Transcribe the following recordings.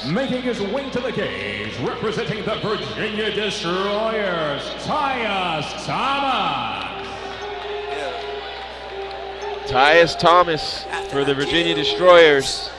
Making his way to the cage, representing the Virginia Destroyers, TYUS Thomas. TYUS Thomas for the Virginia Destroyers.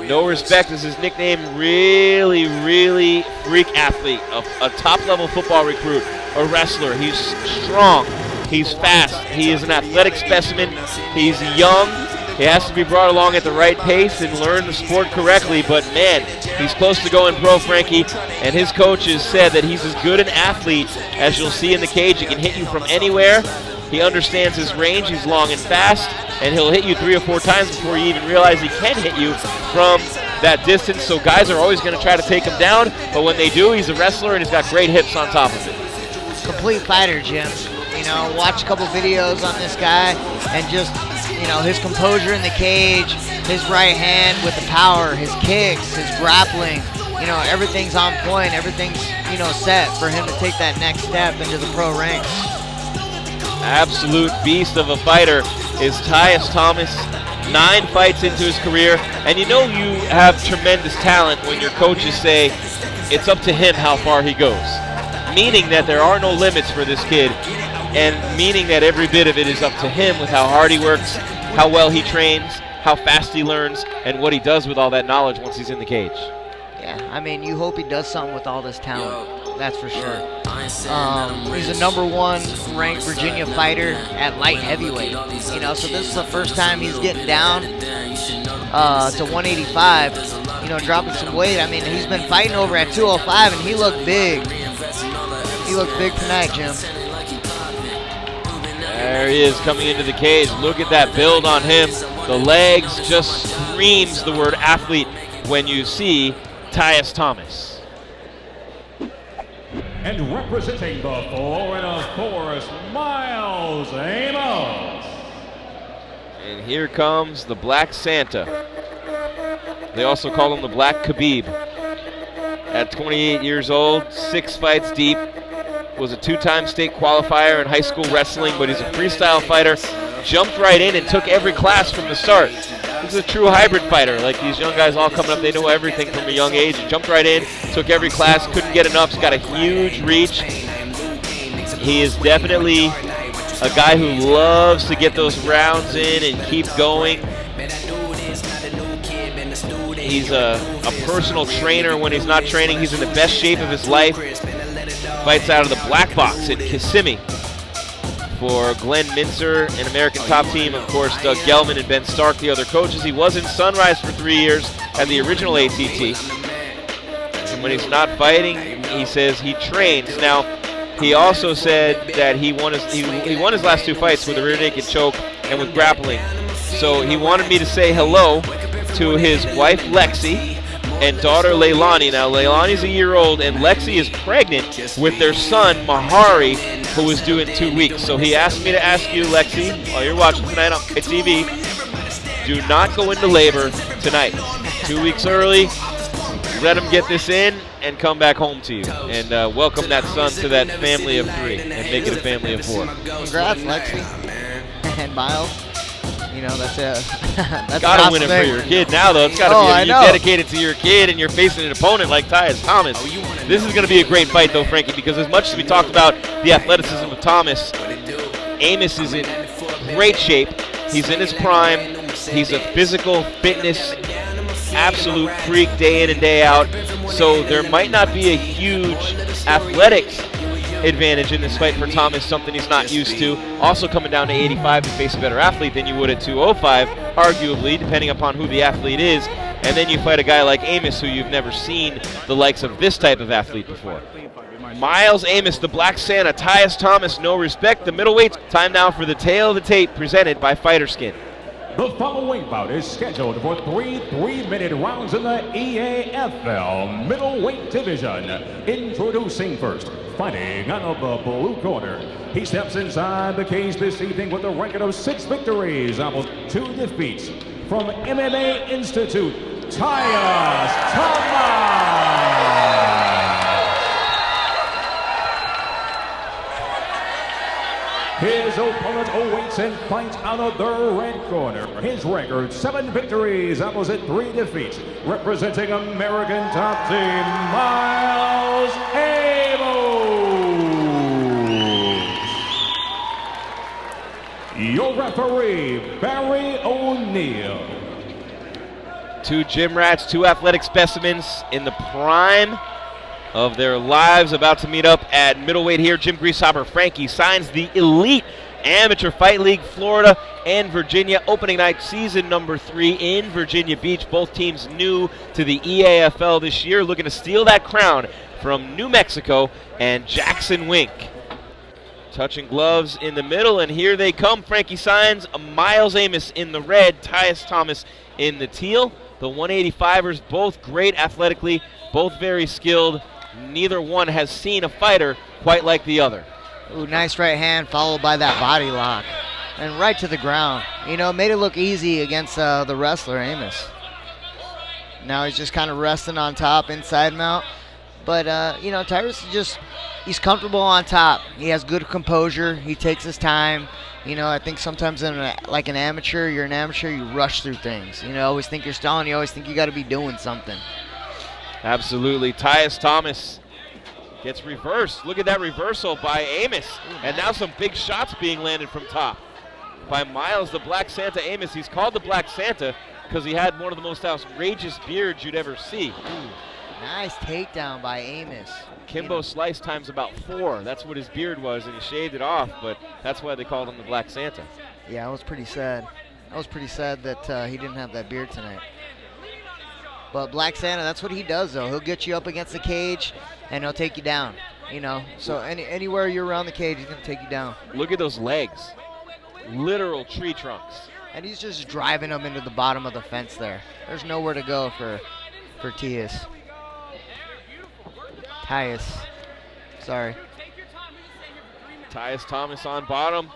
No Respect is his nickname. Really, really freak athlete, a top-level football recruit, a wrestler. He's strong, he's fast, he is an athletic specimen, he's young. He has to be brought along at the right pace and learn the sport correctly, but man, he's close to going pro, Frankie, and his coaches said that he's as good an athlete as you'll see in the cage. He can hit you from anywhere. He understands his range, he's long and fast, and he'll hit you 3 or 4 times before you even realize he can hit you from that distance, so guys are always going to try to take him down, but when they do, he's a wrestler and he's got great hips on top of it. Complete fighter, Jim. You know, watch a couple videos on this guy, and just, you know, his composure in the cage, his right hand with the power, his kicks, his grappling, you know, everything's on point, everything's, you know, set for him to take that next step into the pro ranks. Absolute beast of a fighter is TYUS Thomas. 9 fights into his career, and you know you have tremendous talent when your coaches say it's up to him how far he goes, meaning that there are no limits for this kid, and meaning that every bit of it is up to him with how hard he works, how well he trains, how fast he learns, and what he does with all that knowledge once he's in the cage. Yeah, I mean, you hope he does something with all this talent, that's for sure. He's a #1 ranked Virginia fighter at light heavyweight, you know, so this is the first time he's getting down to 185, you know, dropping some weight. I mean, he's been fighting over at 205, and he looked big. He looked big tonight, Jim. There he is coming into the cage. Look at that build on him. The legs just screams the word athlete when you see TYUS Thomas. And representing the Florida Force, Miles AMOS. And here comes the Black Santa. They also call him the Black Khabib. At 28 years old, 6 fights deep, was a 2-time state qualifier in high school wrestling, but he's a freestyle fighter. Jumped right in and took every class from the start. He's a true hybrid fighter. Like these young guys all coming up, they know everything from a young age. Jumped right in, took every class, couldn't get enough. He's got a huge reach. He is definitely a guy who loves to get those rounds in and keep going. He's a personal trainer when he's not training. He's in the best shape of his life. Fights out of the black box in Kissimmee for Glenn Mincer, an American Top Team. Of course, Doug Gelman and Ben Stark, the other coaches. He was in Sunrise for 3 years and the original ATT. And when he's not fighting, he says he trains. Now, he also said that he won his last 2 fights with a rear naked choke and with grappling. So he wanted me to say hello to his wife Lexi and daughter Leilani. Now Leilani's a year old and Lexi is pregnant with their son Mahari, who is due in 2 weeks. So he asked me to ask you, Lexi, while you're watching tonight on my TV, do not go into labor tonight. 2 weeks early, let him get this in and come back home to you. And welcome that son to that family of 3 and make it a family of 4. Congrats, Lexi and Miles. You know, that's gotta win it for your kid now, though. It's gotta be you dedicated to your kid, and you're facing an opponent like TYUS Thomas. This is gonna be a great fight, though, Frankie, because as much as we talked about the athleticism of Thomas, Amos is in great shape. He's in his prime. He's a physical fitness absolute freak day in and day out. So there might not be a huge athletic advantage in this fight for Thomas, something he's not used to. Also coming down to 85 to face a better athlete than you would at 205, arguably, depending upon who the athlete is. And then you fight a guy like Amos, who you've never seen the likes of this type of athlete before. Miles Amos, the Black Santa, TYUS Thomas, no respect. The middleweights. Time now for the tail of the tape presented by Fighter Skin. The following bout is scheduled for 3 3-minute rounds in the EAFL middleweight division. Introducing first, fighting out of the blue corner. He steps inside the cage this evening with a record of 6 victories, almost 2 defeats. From MMA Institute, TYUS Thomas. His opponent awaits Jackson fights out of the red corner. His record, 7 victories, opposite 3 defeats. Representing American top team, Miles AMOS. Your referee, Barry O'Neill. 2 gym rats, 2 athletic specimens in the prime of their lives, about to meet up at middleweight here. Jim Greashopper Frankie signs the Elite Amateur Fight League, Florida and Virginia, opening night, season number 3 in Virginia Beach. Both teams new to the EAFL this year, looking to steal that crown from New Mexico and Jackson Wink. Touching gloves in the middle, and here they come. Frankie signs Miles Amos in the red, TYUS Thomas in the teal. The 185ers, both great athletically, both very skilled. Neither one has seen a fighter quite like the other. Ooh, nice right hand followed by that body lock. And right to the ground. You know, made it look easy against the wrestler, Amos. Now he's just kind of resting on top, inside mount. But, you know, TYUS is just, he's comfortable on top. He has good composure. He takes his time. You know, I think sometimes like an amateur, you're an amateur, you rush through things. You know, always think you're stalling. You always think you got to be doing something. Absolutely. TYUS Thomas gets reversed. Look at that reversal by Amos. And now some big shots being landed from top by Miles, the Black Santa Amos. He's called the Black Santa because he had one of the most outrageous beards you'd ever see. Ooh, nice takedown by Amos. Kimbo slice times about 4. That's what his beard was, and he shaved it off, but that's why they called him the Black Santa. Yeah, I was pretty sad. I was pretty sad that he didn't have that beard tonight. But Black Santa, that's what he does, though. He'll get you up against the cage, and he'll take you down. You know, so anywhere you're around the cage, he's going to take you down. Look at those legs. Literal tree trunks. And he's just driving them into the bottom of the fence there. There's nowhere to go for TYUS. Sorry. TYUS Thomas on bottom.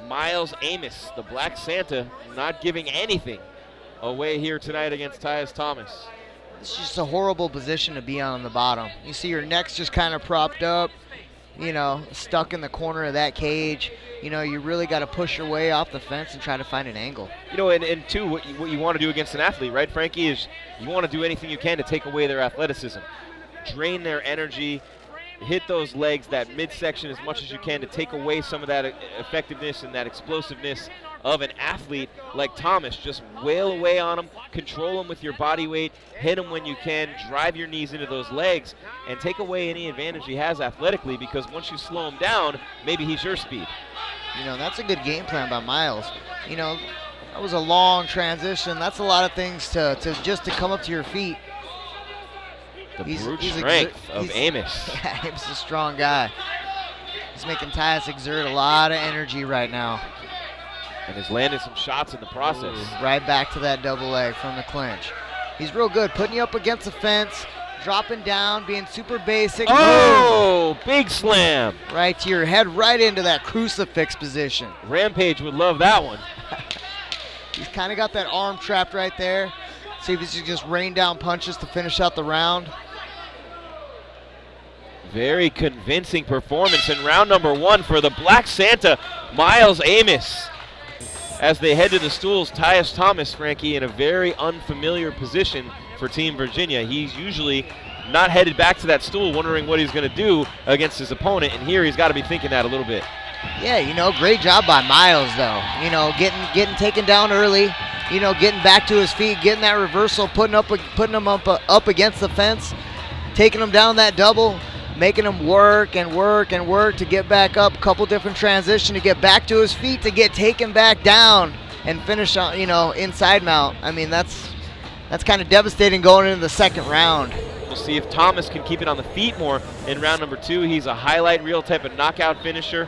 Miles Amos, the Black Santa, not giving anything away here tonight against TYUS Thomas. It's just a horrible position to be on the bottom. You see your neck's just kind of propped up, you know, stuck in the corner of that cage. You know, you really got to push your way off the fence and try to find an angle. You know, and two, what you want to do against an athlete, right, Frankie, is you want to do anything you can to take away their athleticism. Drain their energy, hit those legs, that midsection as much as you can to take away some of that effectiveness and that explosiveness of an athlete like Thomas. Just wail away on him, control him with your body weight, hit him when you can, drive your knees into those legs, and take away any advantage he has athletically, because once you slow him down, maybe he's your speed. You know, that's a good game plan by Miles. You know, that was a long transition. That's a lot of things to just to come up to your feet. The brute strength of Amos. Yeah, Amos is a strong guy. He's making TYUS exert a lot of energy right now. And has landed some shots in the process. Ooh, right back to that double leg from the clinch. He's real good, putting you up against the fence, dropping down, being super basic. Oh, big slam. Right to your head, right into that crucifix position. Rampage would love that one. He's kind of got that arm trapped right there. See if he can just rain down punches to finish out the round. Very convincing performance in round number 1 for the Black Santa, Miles Amos. As they head to the stools, TYUS Thomas, Frankie, in a very unfamiliar position for Team Virginia. He's usually not headed back to that stool wondering what he's going to do against his opponent, and here he's got to be thinking that a little bit. Yeah, you know, great job by Miles, though. You know, getting taken down early, you know, getting back to his feet, getting that reversal, putting him up against the fence, taking him down that double, making him work and work and work to get back up, a couple different transitions to get back to his feet, to get taken back down and finish on, you know, inside mount. I mean, that's kind of devastating going into the second round. We'll see if Thomas can keep it on the feet more in round number 2. He's a highlight reel type of knockout finisher,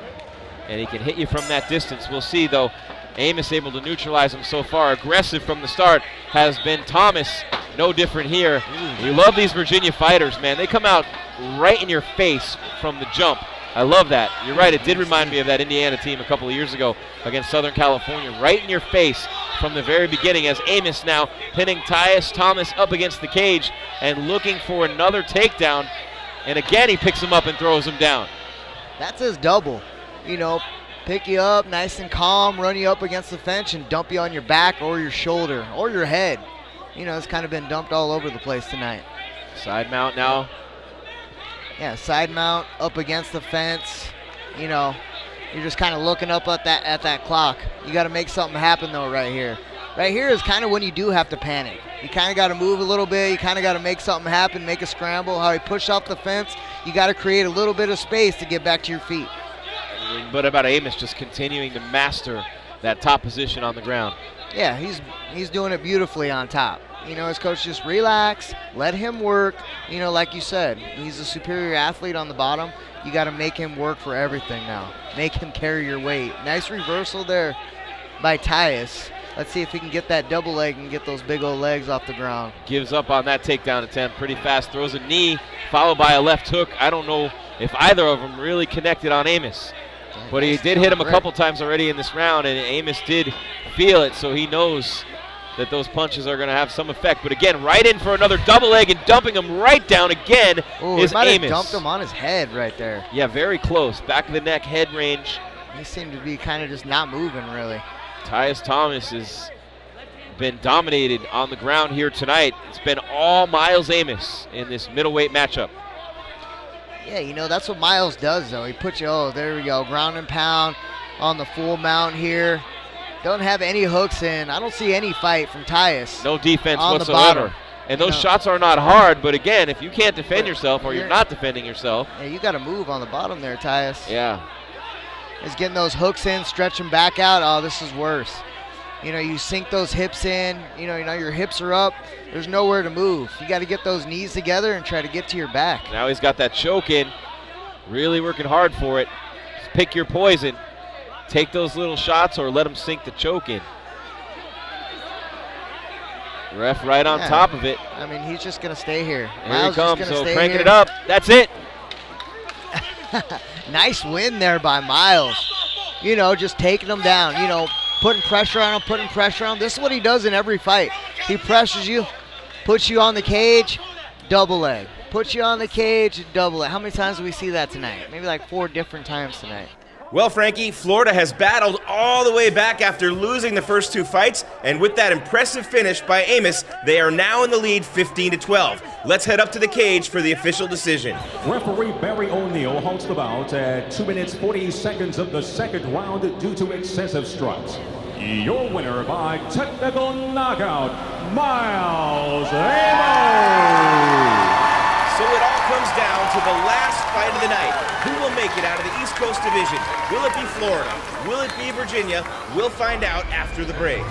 and he can hit you from that distance. We'll see, though. Amos able to neutralize him so far. Aggressive from the start has been Thomas. No different here. You love these Virginia fighters, man. They come out right in your face from the jump. I love that. You're right, it did remind me of that Indiana team a couple of years ago against Southern California. Right in your face from the very beginning, as Amos now pinning TYUS Thomas up against the cage and looking for another takedown. And again, he picks him up and throws him down. That's his double. You know, pick you up nice and calm, run you up against the fence, and dump you on your back or your shoulder or your head. You know, it's kind of been dumped all over the place tonight. Side mount now. Yeah, side mount up against the fence. You know, you're just kind of looking up at that clock. You got to make something happen though right here. Right here is kind of when you do have to panic. You kind of got to move a little bit. You kind of got to make something happen, make a scramble. How he pushed off the fence, you got to create a little bit of space to get back to your feet. But about AMOS just continuing to master that top position on the ground. Yeah, he's doing it beautifully on top. You know, his coach just relax, let him work. You know, like you said, he's a superior athlete on the bottom. You got to make him work for everything now. Make him carry your weight. Nice reversal there by TYUS. Let's see if he can get that double leg and get those big old legs off the ground. Gives up on that takedown attempt pretty fast. Throws a knee, followed by a left hook. I don't know if either of them really connected on AMOS. But he did hit him a couple times already in this round, and AMOS did feel it, so he knows that those punches are going to have some effect. But again, right in for another double leg and dumping him right down again is might AMOS. have dumped him on his head right there. Yeah, very close. Back of the neck, head range. He seemed to be kind of just not moving, really. TYUS Thomas has been dominated on the ground here tonight. It's been all Miles AMOS in this middleweight matchup. Yeah, you know, that's what Miles does, though. He puts you, oh, there we go, ground and pound on the full mount here. Don't have any hooks in. I don't see any fight from TYUS. No defense on whatsoever. The bottom. And those shots are not hard, but again, if you can't defend yourself or you're not defending yourself. Yeah, you got to move on the bottom there, TYUS. Yeah. He's getting those hooks in, stretching back out. Oh, this is worse. You know, you sink those hips in. You know, your hips are up. There's nowhere to move. You got to get those knees together and try to get to your back. Now he's got that choke in. Really working hard for it. Just pick your poison. Take those little shots or let him sink the choke in. Ref right on top of it. I mean, he's just going to stay here. Here he comes, so cranking it up. That's it. Nice win there by Miles. You know, just taking him down. You know, putting pressure on him, putting pressure on him. This is what he does in every fight. He pressures you, puts you on the cage, double leg. Puts you on the cage, double leg. How many times do we see that tonight? Maybe like 4 different times tonight. Well, Frankie, Florida has battled all the way back after losing the first 2 fights, and with that impressive finish by AMOS, they are now in the lead 15-12. Let's head up to the cage for the official decision. Referee Barry O'Neill halts the bout at 2 minutes 40 seconds of the second round due to excessive strikes. Your winner by technical knockout, Miles AMOS. So it all comes down to the last fight of the night. Who will make it out of the East Coast Division? Will it be Florida? Will it be Virginia? We'll find out after the break.